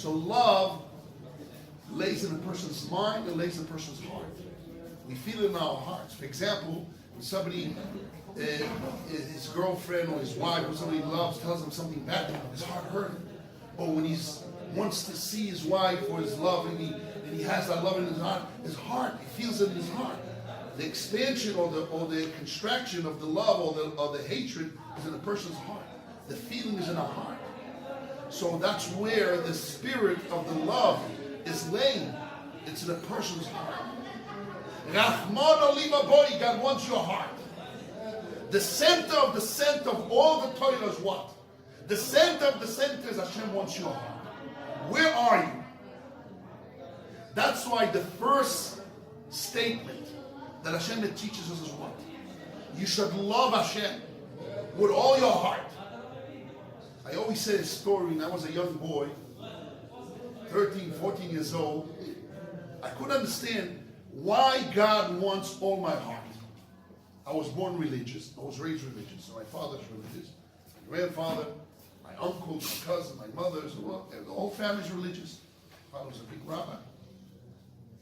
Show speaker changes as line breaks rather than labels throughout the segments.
So love lays in a person's mind and lays in a person's heart. We feel it in our hearts. For example, when somebody, his girlfriend or his wife or somebody he loves tells him something bad, his heart hurts. Or when he wants to see his wife or his love and he has that love in his heart, he feels it in his heart. The expansion or the contraction of the love or the hatred is in a person's heart. The feeling is in our heart. So that's where the spirit of the love is laying. It's in a person's heart. Rahman Oliva Boy, God wants your heart. The center of all the Torah is what? The center of the center is Hashem wants your heart. Where are you? That's why the first statement that Hashem teaches us is what? You should love Hashem with all your heart. I always say a story when I was a young boy, 13, 14 years old. I couldn't understand why God wants all my heart. I was born religious. I was raised religious. So my father's religious. My grandfather, my uncle, my cousin, my mother, the whole family's religious. My father was a big rabbi.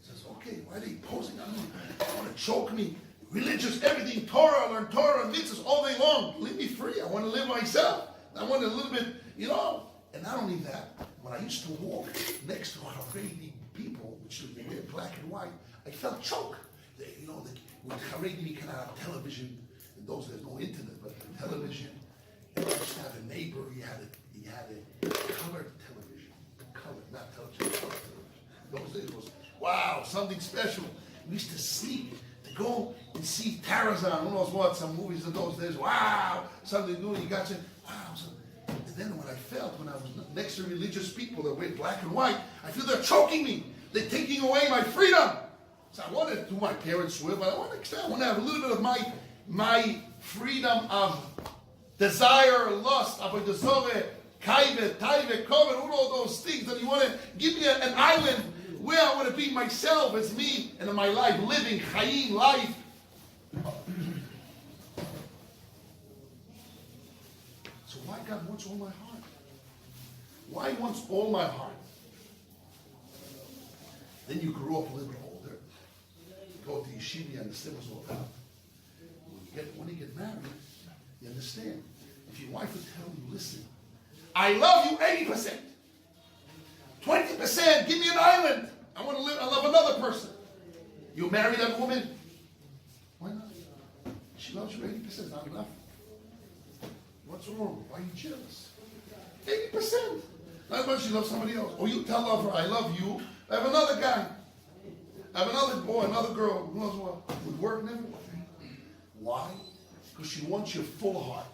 He says, okay, why are they posing on me? They want to choke me. Religious, everything, Torah, learn Torah, mitzvahs all day long. Leave me free. I want to live myself. I want a little bit, And not only that, when I used to walk next to Haredi people, which were black and white, I felt choke. With Haredi, you cannot have television. In those days, no internet, but television. And I used to have a neighbor. He had a colored television, not television, colored television. In those days, it was something special. We used to sneak to go and see Tarzan. Who knows what? Some movies in those days. Wow, something new. You got to. Wow. And then when I was next to religious people that wear black and white, I feel they're choking me. They're taking away my freedom. So I want to do my parents' will, but I want to have a little bit of my freedom of desire, lust, avodah, kaivet, taivet, kovet, all those things that you want to give me an island where I want to be myself as me and in my life, living, chayim, life. So why God wants all my heart? Why He wants all my heart? Then you grow up a little bit older. You go to Yeshiva, you understand what's all about. When you get married, you understand. If your wife would tell you, listen, I love you 80%. 20%, give me an island. I want to live, I love another person. You marry that woman? Why not? She loves you 80%, not enough. What's wrong? Why are you jealous? 80%. Not much she loves somebody else. Or you tell her, I love you. I have another guy. I have another boy, another girl. Who knows what? Would work and everything. Why? Because she wants your full heart.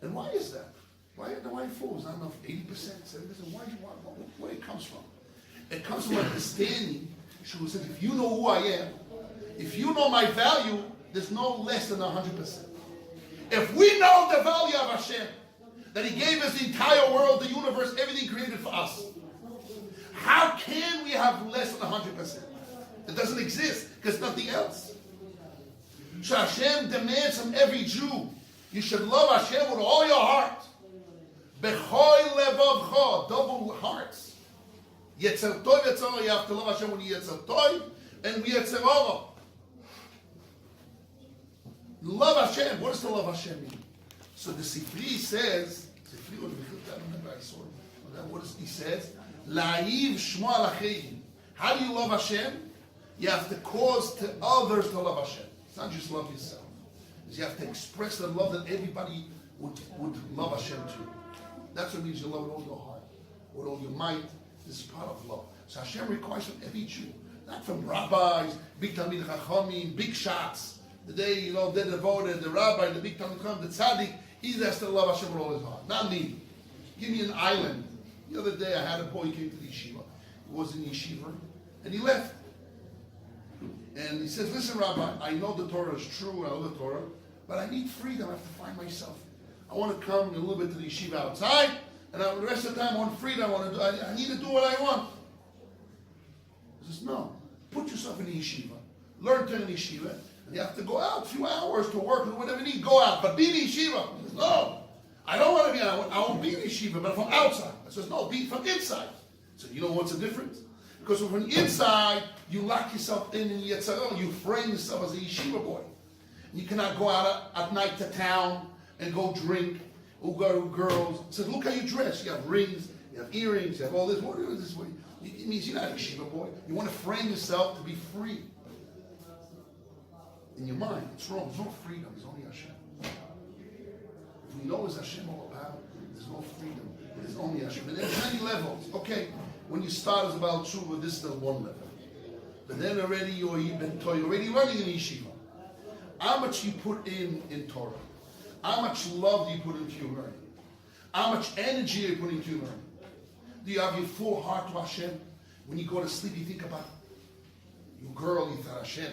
And why is that? Why full? Is not enough 80%, 70%? Why do you want? Where it comes from? It comes from understanding. She said, if you know who I am, if you know my value, there's no less than 100%. If we know the value of Hashem, that He gave us the entire world, the universe, everything created for us, how can we have less than 100%? It doesn't exist, because nothing else. So Hashem demands from every Jew, you should love Hashem with all your heart. B'choi levavcha, double hearts. Yetzer tov, yetzer hara, you have to love Hashem with yetzer tov and yetzer hara. Love Hashem. What does to love Hashem mean? So the Sifri says, I don't remember, I saw it. What does he says? La'iv shmo alachim. How do you love Hashem? You have to cause to others to love Hashem. It's not just love yourself. You have to express the love that everybody would love Hashem too. That's what it means you love with all your heart, with all your might. This is part of love. So Hashem requires from every Jew, not from rabbis, big Talmid Chachamim, big shots. The day, they're devoted, the rabbi, the big Talmid Chacham, the tzaddik, he has to love Hashem with all his heart. Not me. Give me an island. The other day I had a boy, he came to the Yeshiva. He was in Yeshiva, and he left. And he says, listen, Rabbi, I know the Torah is true, I know the Torah, but I need freedom. I have to find myself. I want to come a little bit to the Yeshiva outside, and the rest of the time I want freedom. I need to do what I want. He says, no. Put yourself in the Yeshiva. Learn to in the Yeshiva. And you have to go out a few hours to work or whatever you need. Go out, but be in the Yeshiva. He says, no. I don't want to be, I won't be in Yeshiva, but from outside. I says, no, be from inside. So you know what's the difference? Because from inside, you lock yourself in Yitzchak, you frame yourself as a Yeshiva boy. You cannot go out at night to town and go drink or go to girls. It says, look how you dress. You have rings, you have earrings, you have all this. What is this way? It means you're not a Yeshiva boy. You want to frame yourself to be free. In your mind, it's wrong. There's no freedom. There's only HaShem. If we know it's HaShem all about, there's no freedom. There's only HaShem. And there's many levels. Okay, when you start as a Baal Tshuva, this is the one level. But then already you're already running in Yeshiva. How much you put in Torah? How much love do you put into your learning? How much energy you put into your learning? Do you have your full heart to HaShem? When you go to sleep, you think about your girl, you thought HaShem.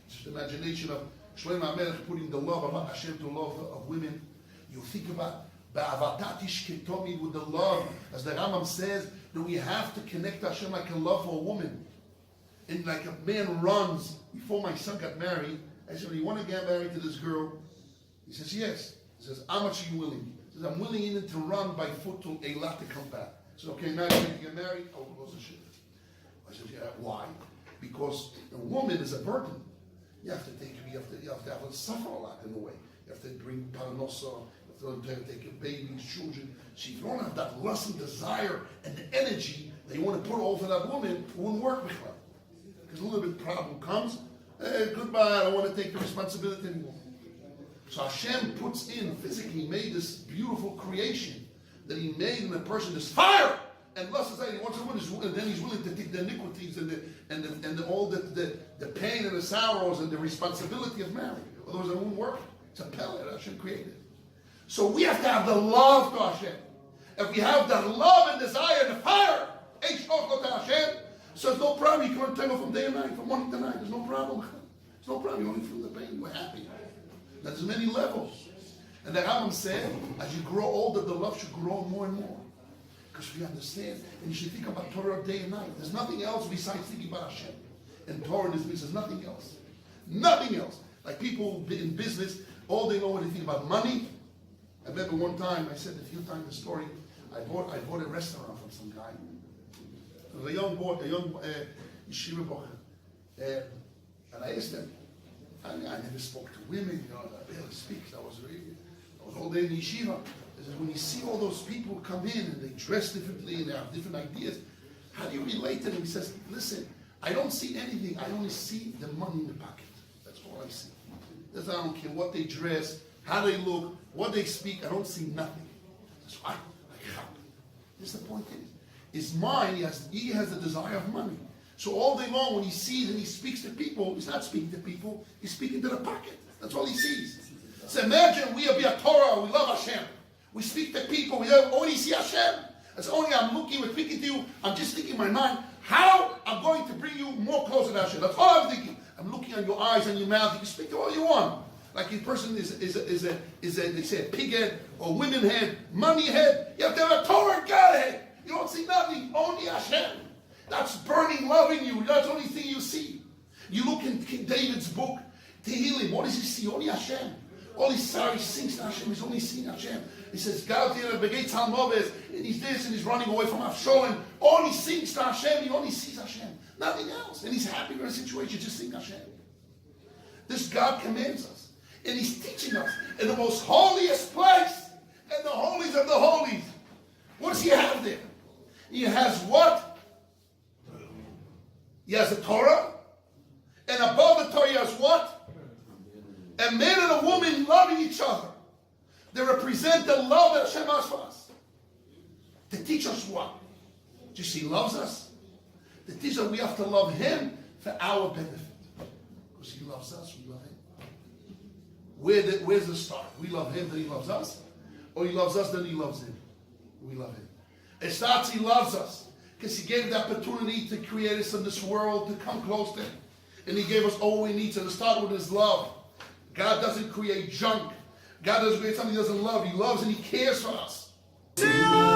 Just the imagination of Shlomo HaMelech putting the love of HaShem to love of women. You think about Ba'avatatish Ketomi with the love, as the Rambam says, that we have to connect HaShem like a love for a woman. And like a man runs. Before my son got married, I said, you want to get married to this girl? He says, yes. He says, how much are you willing? He says, I'm willing even to run by foot to Eilat to come back. I said, okay, now you're going to get married? I will go to Shiur. I said, yeah, why? Because a woman is a burden. You have to have to suffer a lot in a way. You have to bring parnosa, you have to take your babies, children. So if you don't have that lust and desire and the energy that you want to put over that woman, it wouldn't work with her. Because a little bit of problem comes, hey, goodbye, I don't want to take the responsibility anymore. So Hashem puts in, physically made this beautiful creation that he made in a person, this fire and lust and desire. He wants a woman, and then he's willing to take the iniquities and all the pain and the sorrows and the responsibility of marriage. Otherwise it won't work. It's a pellet Hashem created. So we have to have the love to Hashem. If we have the love and desire and the fire, to Hashem, so there's no problem. You can turn off from day and night, from morning to night. There's no problem. There's no problem. You only feel the pain. You're happy. There's many levels. And the Rambam said, as you grow older, the love should grow more and more. Because we understand, and you should think about Torah day and night. There's nothing else besides thinking about Hashem. And Torah in this business, nothing else. Nothing else. Like people in business, all they know when they think about money. I remember one time, I said a few times the story, I bought a restaurant from some guy. It was a young boy, a young Yeshiva boy. And I asked him, I never spoke to women, I barely speak. I was all day in Yeshiva. I said, when you see all those people come in and they dress differently and they have different ideas, how do you relate to them? He says, listen, I don't see anything. I only see the money in the pocket. That's all I see. I don't care what they dress, how they look, what they speak. I don't see nothing. That's why I help. This is the point. His mind, he has a desire of money. So all day long when he sees and he speaks to people, he's not speaking to people, he's speaking to the pocket. That's all he sees. So imagine we are a Torah, we love Hashem. We speak to people, we only see Hashem. That's only I'm looking, we're speaking to you, I'm just thinking in my mind, how I'm going to bring you more closer to Hashem. That's all I'm thinking. I'm looking on your eyes and your mouth, you can speak to all you want. Like a person is they say a pig head or women head, money head. You have to have a Torah God head. You don't see nothing, only Hashem. That's burning love in you. That's the only thing you see. You look in King David's book, Tehillim. What does he see? Only Hashem. All he sings to Hashem. He's only seeing Hashem. He says, God, and he's this, and he's running away from Avshalom. All he sings to Hashem. He only sees Hashem. Nothing else. And he's happy with the situation. Just sing Hashem. This God commands us. And he's teaching us in the most holiest place, in the holies of the holies. What does he have there? He has what? He has the Torah, and above the Torah he has what? A man and a woman loving each other. They represent the love that Hashem has for us. To teach us what? Just he loves us. To teach us we have to love him for our benefit. Because he loves us, we love him. Where's the start? We love him, then he loves us? Or he loves us, then he loves him? We love him. It starts, he loves us. Because he gave the opportunity to create us in this world, to come close to him. And he gave us all we need. So to start with his love. God doesn't create junk. God doesn't create something he doesn't love. He loves and he cares for us. Tziyon!